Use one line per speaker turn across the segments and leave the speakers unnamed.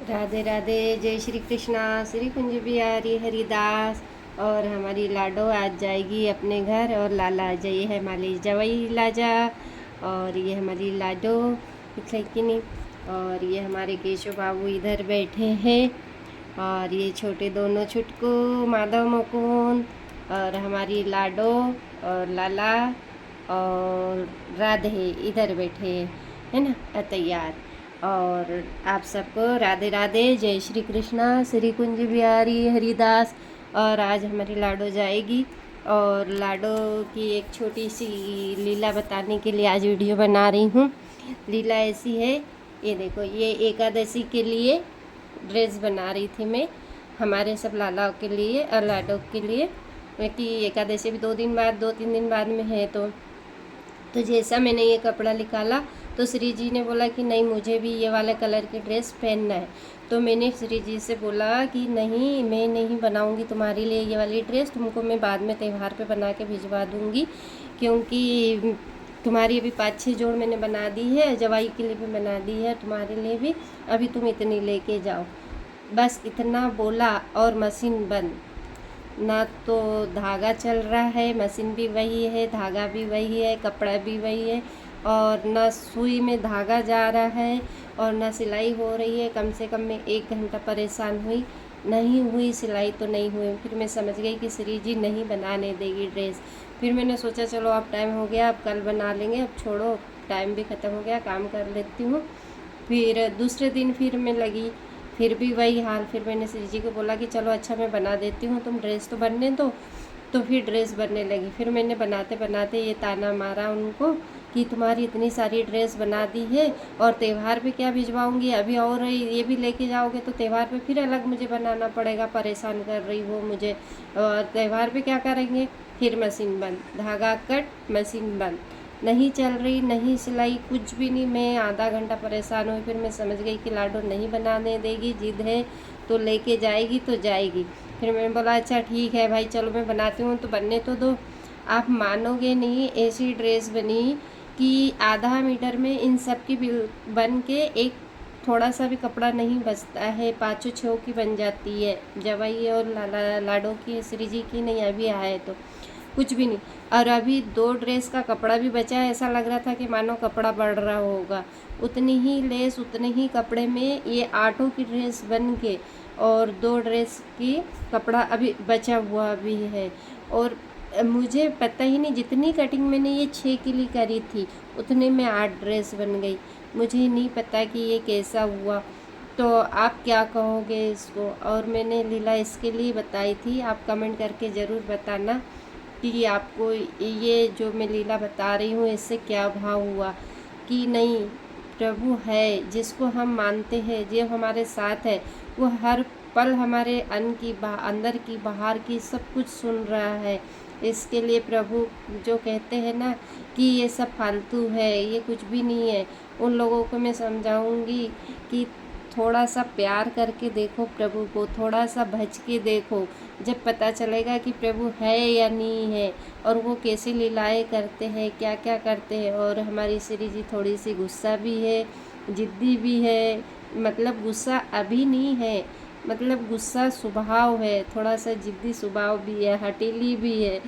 राधे राधे। जय श्री कृष्णा। श्री कुंज बिहारी हरिदास और हमारी लाडो आज जाएगी अपने घर और लाला आ जाइए है माली जवई लाजा। और ये हमारी लाडो नहीं। और ये हमारे केशव बाबू इधर बैठे हैं और ये छोटे दोनों छुटकू माधव मुकुंद और हमारी लाडो और लाला और राधे इधर बैठे है ना तैयार। और आप सबको राधे राधे। जय श्री कृष्णा। श्री कुंज बिहारी हरिदास। और आज हमारी लाडो जाएगी और लाडो की एक छोटी सी लीला बताने के लिए आज वीडियो बना रही हूँ। लीला ऐसी है, ये देखो, ये एकादशी के लिए ड्रेस बना रही थी मैं हमारे सब लालाओं के लिए और लाडो के लिए, क्योंकि एकादशी भी 2-3 दिन बाद में है। तो जैसा मैंने ये कपड़ा निकाला तो श्री जी ने बोला कि नहीं, मुझे भी ये वाला कलर की ड्रेस पहनना है। तो मैंने श्री जी से बोला कि नहीं, मैं नहीं बनाऊंगी तुम्हारे लिए ये वाली ड्रेस, तुमको मैं बाद में त्यौहार पे बना के भिजवा दूंगी, क्योंकि तुम्हारी अभी 5-6 जोड़ मैंने बना दी है, जवाई के लिए भी बना दी है, तुम्हारे लिए भी, अभी तुम इतनी लेके जाओ। बस इतना बोला और मशीन बंद। ना तो धागा चल रहा है, मशीन भी वही है, धागा भी वही है, कपड़ा भी वही है, और ना सुई में धागा जा रहा है और ना सिलाई हो रही है। कम से कम मैं 1 घंटा परेशान हुई, नहीं हुई सिलाई तो नहीं हुई। फिर मैं समझ गई कि श्री जी नहीं बनाने देगी ड्रेस। फिर मैंने सोचा चलो अब टाइम हो गया, अब कल बना लेंगे, अब छोड़ो, टाइम भी ख़त्म हो गया, काम कर लेती हूँ। फिर दूसरे दिन फिर मैं लगी, फिर भी वही हाल। फिर मैंने श्री जी को बोला कि चलो अच्छा मैं बना देती हूँ, तुम ड्रेस तो बनने दो। तो फिर ड्रेस बनने लगी। फिर मैंने बनाते बनाते ये ताना मारा उनको कि तुम्हारी इतनी सारी ड्रेस बना दी है और त्यौहार पे क्या भिजवाऊंगी, अभी और ये भी लेके जाओगे तो त्यौहार पे फिर अलग मुझे बनाना पड़ेगा, परेशान कर रही हो मुझे, और त्यौहार पे क्या करेंगे। फिर मशीन बंद, धागा कट, मशीन बंद, नहीं चल रही, नहीं सिलाई, कुछ भी नहीं। मैं आधा घंटा परेशान हुई। फिर मैं समझ गई कि लाडो नहीं बनाने देगी, जिद है तो लेके जाएगी तो जाएगी। फिर मैंने बोला अच्छा ठीक है भाई, चलो मैं बनाती हूँ, तो बनने तो दो। आप मानोगे नहीं, ऐसी ड्रेस बनी कि आधा मीटर में इन सब की बन के एक थोड़ा सा भी कपड़ा नहीं बचता है, 5-6 की बन जाती है। जवाई और लाडो की, श्री जी की नहीं अभी आए तो कुछ भी नहीं। और अभी 2 ड्रेस का कपड़ा भी बचा है, ऐसा लग रहा था कि मानो कपड़ा बढ़ रहा होगा। उतनी ही लेस, उतने ही कपड़े में ये 8 की ड्रेस बन के और 2 ड्रेस की कपड़ा अभी बचा हुआ भी है। और मुझे पता ही नहीं, जितनी कटिंग मैंने ये 6 के लिए करी थी उतने में 8 ड्रेस बन गई। मुझे नहीं पता कि ये कैसा हुआ। तो आप क्या कहोगे इसको। और मैंने लीला इसके लिए बताई थी, आप कमेंट करके ज़रूर बताना कि आपको ये जो मैं लीला बता रही हूँ इससे क्या भाव हुआ। कि नहीं, प्रभु है, जिसको हम मानते हैं, जो हमारे साथ है, वो हर पल हमारे अंदर की बाहर की सब कुछ सुन रहा है। इसके लिए प्रभु जो कहते हैं ना कि ये सब फालतू है, ये कुछ भी नहीं है, उन लोगों को मैं समझाऊंगी कि थोड़ा सा प्यार करके देखो प्रभु को, थोड़ा सा भज के देखो, जब पता चलेगा कि प्रभु है या नहीं है और वो कैसे लीलाएं करते हैं, क्या क्या करते हैं। और हमारी श्री जी थोड़ी सी गुस्सा भी है, जिद्दी भी है, मतलब गुस्सा अभी नहीं है, मतलब गुस्सा स्वभाव है, थोड़ा सा जिद्दी स्वभाव भी है, हटीली भी है।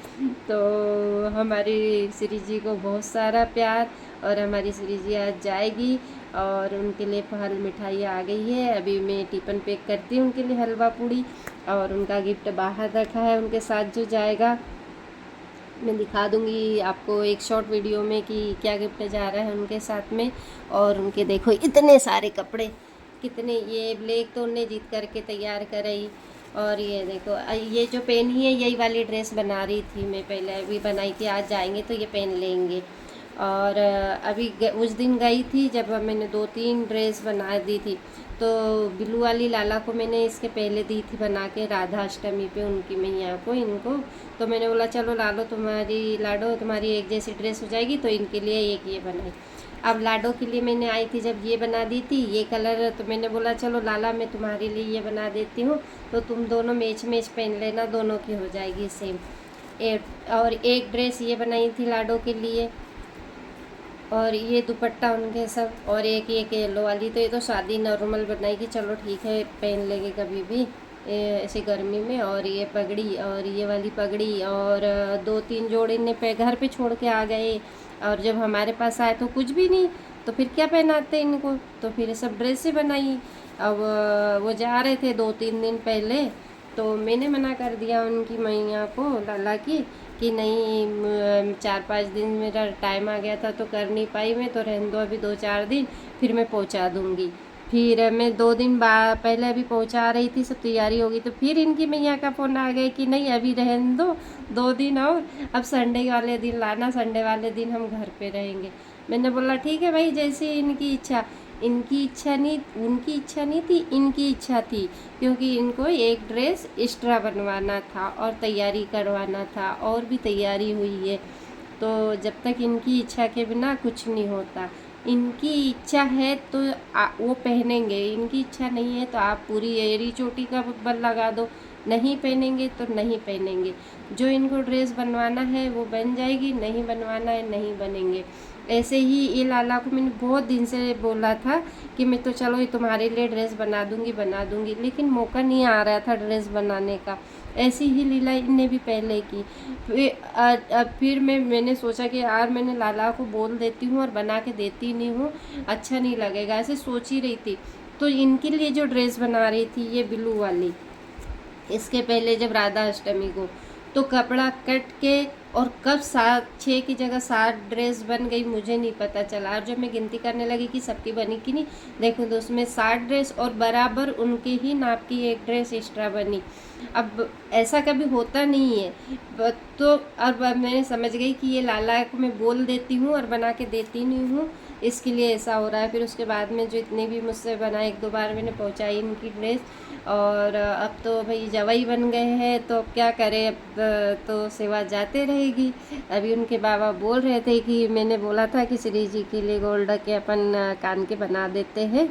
तो हमारी श्री जी को बहुत सारा प्यार। और हमारी श्री जी आज जाएगी और उनके लिए फल मिठाइयाँ आ गई है। अभी मैं टिफ़िन पैक करती हूँ उनके लिए, हलवा पूड़ी, और उनका गिफ्ट बाहर रखा है उनके साथ जो जाएगा। मैं दिखा दूंगी आपको एक शॉर्ट वीडियो में कि क्या गिफ्ट जा रहा है उनके साथ में। और उनके देखो इतने सारे कपड़े, कितने, ये ब्लैक तो उन्हें जीत करके तैयार कराई। और ये देखो, ये जो पहनी है यही वाली ड्रेस बना रही थी मैं, पहले भी बनाई थी, आज जाएंगे तो ये पहन लेंगे। और अभी उस दिन गई थी जब मैंने 2-3 ड्रेस बना दी थी। तो बिल्लू वाली लाला को मैंने इसके पहले दी थी बना के, राधा अष्टमी पे उनकी मैया को, इनको। तो मैंने बोला चलो लाडो तुम्हारी एक जैसी ड्रेस हो जाएगी, तो इनके लिए एक ये बनाई। अब लाडो के लिए मैंने आई थी जब ये बना दी थी ये कलर, तो मैंने बोला चलो लाला मैं तुम्हारे लिए ये बना देती हूँ, तो तुम दोनों मैच पहन लेना, दोनों की हो जाएगी सेम। और एक ड्रेस ये बनाई थी लाडो के लिए, और ये दुपट्टा उनके सब, और एक ये येलो वाली, तो ये तो शादी नॉर्मल बनाई कि चलो ठीक है पहन लेंगे कभी भी ऐसी गर्मी में। और ये पगड़ी, और ये वाली पगड़ी, और 2-3 जोड़े ने पे घर पे छोड़ के आ गए। और जब हमारे पास आए तो कुछ भी नहीं, तो फिर क्या पहनाते इनको, तो फिर सब ड्रेसें बनाई। अब वो जा रहे थे 2-3 दिन पहले, तो मैंने मना कर दिया उनकी मैया को, लाला की, कि नहीं 4-5 दिन मेरा टाइम आ गया था तो कर नहीं पाई मैं, तो रहने दो अभी 2-4 दिन, फिर मैं पहुंचा दूंगी। फिर मैं 2 दिन बाद पहले अभी पहुंचा रही थी, सब तैयारी होगी, तो फिर इनकी मैया का फ़ोन आ गया कि नहीं अभी रहने दो 2 दिन और, अब संडे वाले दिन लाना, संडे वाले दिन हम घर पे रहेंगे। मैंने बोला ठीक है भाई, जैसी इनकी इच्छा। इनकी इच्छा नहीं, उनकी इच्छा नहीं थी, इनकी इच्छा थी, क्योंकि इनको एक ड्रेस एक्स्ट्रा बनवाना था और तैयारी करवाना था, और भी तैयारी हुई है। तो जब तक इनकी इच्छा के बिना कुछ नहीं होता। इनकी इच्छा है तो वो पहनेंगे, इनकी इच्छा नहीं है तो आप पूरी एड़ी चोटी का बल लगा दो, नहीं पहनेंगे तो नहीं पहनेंगे। जो इनको ड्रेस बनवाना है वो बन जाएगी, नहीं बनवाना है नहीं बनेंगे। ऐसे ही ये लाला को मैंने बहुत दिन से बोला था कि मैं तो चलो ये तुम्हारे लिए ड्रेस बना दूंगी, लेकिन मौका नहीं आ रहा था ड्रेस बनाने का। ऐसी ही लीला इनने भी पहले की। अब फिर मैंने सोचा कि यार मैंने लाला को बोल देती हूँ और बना के देती नहीं हूँ, अच्छा नहीं लगेगा, ऐसे सोच ही रही थी। तो इनके लिए जो ड्रेस बना रही थी ये ब्लू वाली, इसके पहले जब राधा अष्टमी को, तो कपड़ा कट के, और कब 6 की जगह 7 ड्रेस बन गई मुझे नहीं पता चला। और जब मैं गिनती करने लगी कि सबकी बनी कि नहीं, देखो तो उसमें 7 ड्रेस और बराबर उनके ही नाप की एक ड्रेस एक्स्ट्रा बनी। अब ऐसा कभी होता नहीं है। तो अब मैंने समझ गई कि ये लाला को मैं बोल देती हूँ और बना के देती नहीं हूँ, इसके लिए ऐसा हो रहा है। फिर उसके बाद में जो इतनी भी मुझसे बना, 1-2 बार मैंने पहुँचाई इनकी ड्रेस। और अब तो भाई जवाई बन गए हैं, तो अब क्या करें, अब तो सेवा जाते रहेगी। अभी उनके बाबा बोल रहे थे कि मैंने बोला था कि श्री जी के लिए गोल्ड के अपन कान के बना देते हैं,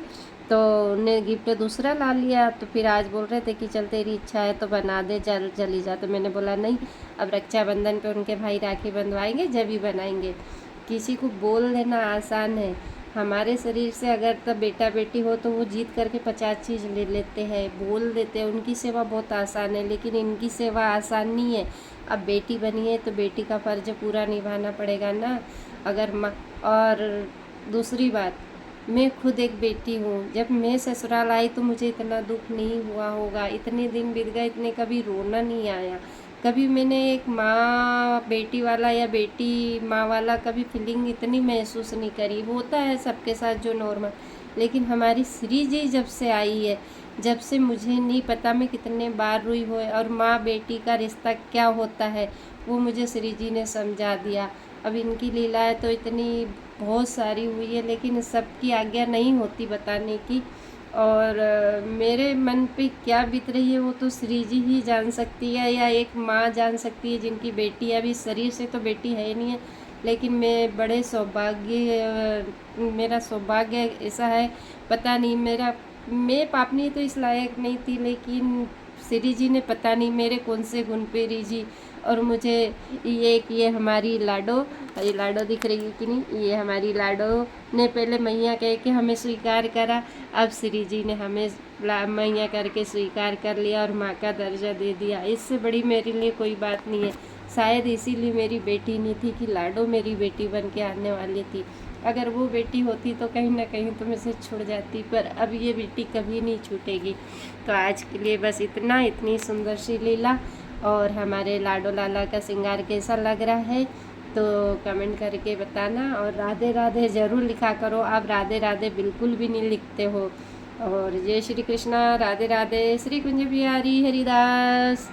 तो उन्हें गिफ्ट दूसरा ला लिया। तो फिर आज बोल रहे थे कि चल तेरी इच्छा है तो बना दे, जल्दी जा। तो मैंने बोला नहीं, अब रक्षाबंधन पे उनके भाई राखी बंधवाएंगे जब ही बनाएंगे। किसी को बोल देना आसान है, हमारे शरीर से अगर तब बेटा बेटी हो तो वो जीत करके 50 चीज़ ले लेते हैं, बोल देते हैं। उनकी सेवा बहुत आसान है, लेकिन इनकी सेवा आसान नहीं है। अब बेटी बनी है तो बेटी का फ़र्ज पूरा निभाना पड़ेगा ना, अगर माँ। और दूसरी बात, मैं खुद एक बेटी हूँ, जब मैं ससुराल आई तो मुझे इतना दुख नहीं हुआ होगा, इतने दिन बीत गए, इतने कभी रोना नहीं आया। कभी मैंने एक माँ बेटी वाला या बेटी माँ वाला कभी फीलिंग इतनी महसूस नहीं करी। होता है सबके साथ जो नॉर्मल, लेकिन हमारी श्री जी जब से आई है, जब से मुझे नहीं पता मैं कितने बार रोई हो, और माँ बेटी का रिश्ता क्या होता है वो मुझे श्री जी ने समझा दिया। अब इनकी लीलाएं तो इतनी बहुत सारी हुई है, लेकिन सबकी आज्ञा नहीं होती बताने की। और मेरे मन पे क्या बीत रही है वो तो श्री जी ही जान सकती है, या एक माँ जान सकती है जिनकी बेटी है। अभी शरीर से तो बेटी है नहीं है, लेकिन मैं बड़े सौभाग्य, मेरा सौभाग्य ऐसा है, पता नहीं मेरा, मैं पापनी तो इस लायक नहीं थी, लेकिन श्री जी ने पता नहीं मेरे कौन से गुण पे रीझी, और मुझे ये हमारी लाडो, ये लाडो दिख रही है कि नहीं, ये हमारी लाडो ने पहले मैया कह के हमें स्वीकार करा, अब श्री जी ने हमें मैया करके स्वीकार कर लिया और माँ का दर्जा दे दिया। इससे बड़ी मेरे लिए कोई बात नहीं है। शायद इसीलिए मेरी बेटी नहीं थी कि लाडो मेरी बेटी बन के आने वाली थी। अगर वो बेटी होती तो कहीं ना कहीं तो मुझसे छूट जाती, पर अब ये बेटी कभी नहीं छूटेगी। तो आज के लिए बस इतना, इतनी सुंदर सी लीला। और हमारे लाडो लाला का श्रृंगार कैसा लग रहा है तो कमेंट करके बताना, और राधे राधे ज़रूर लिखा करो। आप राधे राधे बिल्कुल भी नहीं लिखते हो। और जय श्री कृष्णा, राधे राधे, श्री कुंज बिहारी हरिदास।